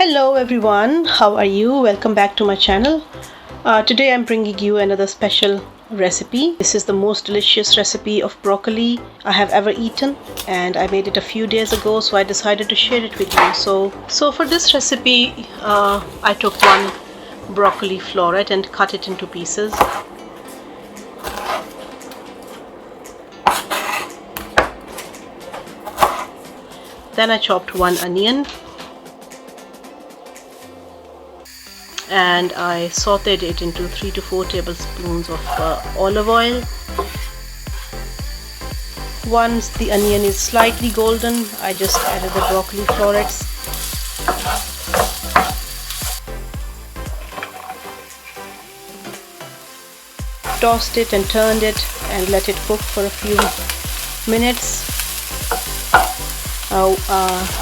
Hello everyone, how are you? Welcome back to my channel. Today I'm bringing you another special recipe. This is the most delicious recipe of broccoli I have ever eaten, and I made it a few days ago, so I decided to share it with you. So for this recipe, I took one broccoli floret and cut it into pieces. Then I chopped one onion and I sauteed it into 3 to 4 tablespoons of olive oil. Once the onion is slightly golden, I just added the broccoli florets. Tossed it and turned it and let it cook for a few minutes.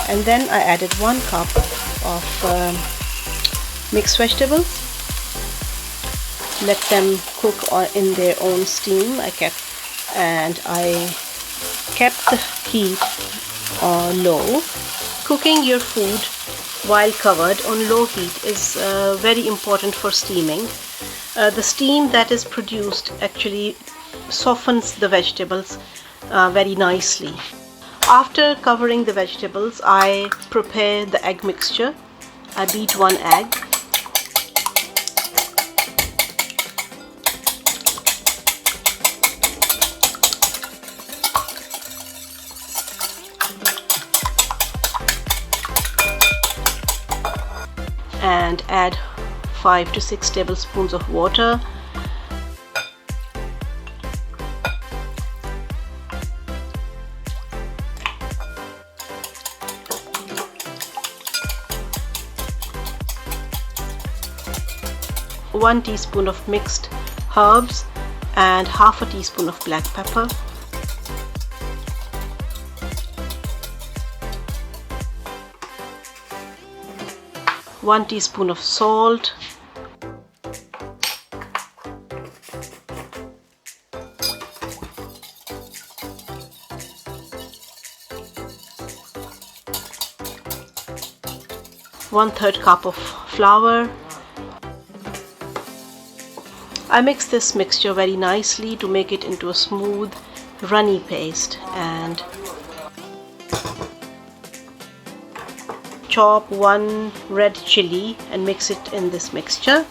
And then I added 1 cup of mixed vegetables. Let them cook in their own steam. I kept the heat on low. Cooking your food while covered on low heat is very important for steaming. The steam that is produced actually softens the vegetables very nicely. After covering the vegetables, I prepare the egg mixture. I beat 1 egg. And add 5 to 6 tablespoons of water. One teaspoon of mixed herbs and half a teaspoon of black pepper. One teaspoon of salt. One-third cup of flour. I mix this mixture very nicely to make it into a smooth, runny paste, and chop 1 red chili and mix it in this mixture.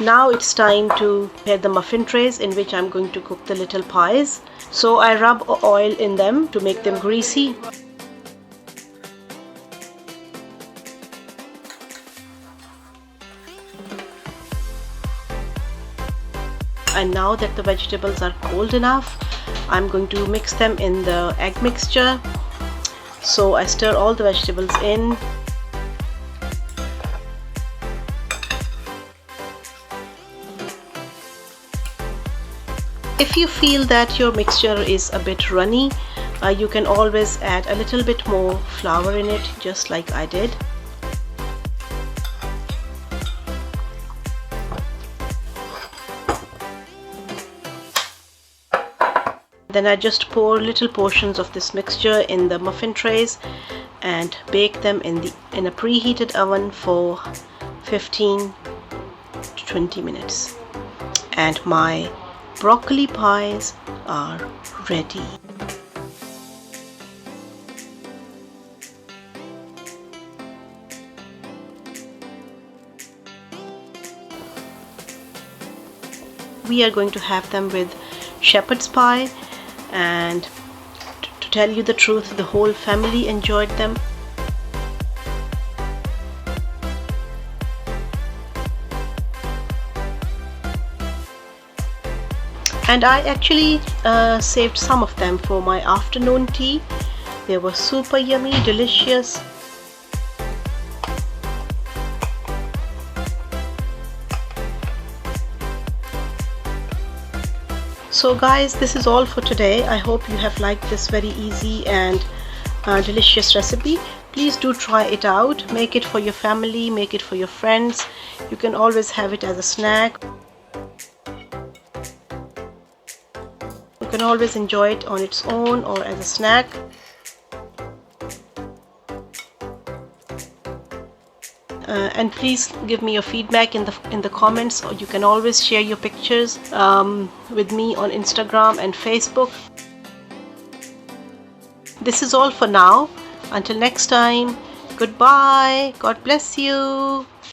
Now it's time to prepare the muffin trays in which I'm going to cook the little pies. So I rub oil in them to make them greasy. And now that the vegetables are cold enough, I'm going to mix them in the egg mixture. So I stir all the vegetables in. If you feel that your mixture is a bit runny, you can always add a little bit more flour in it, just like I did. Then I just pour little portions of this mixture in the muffin trays and bake them in a preheated oven for 15 to 20 minutes. And my broccoli pies are ready. we are going to have them with shepherd's pie, and to tell you the truth, the whole family enjoyed them. And I actually saved some of them for my afternoon tea. They were super yummy, delicious. So guys, this is all for today. I hope you have liked this very easy and delicious recipe. Please do try it out. Make it for your family, make it for your friends. You can always have it as a snack. You can always enjoy it on its own or as a snack. And please give me your feedback in the comments, or you can always share your pictures with me on Instagram and Facebook. This is all for now. Until next time, goodbye. God bless you.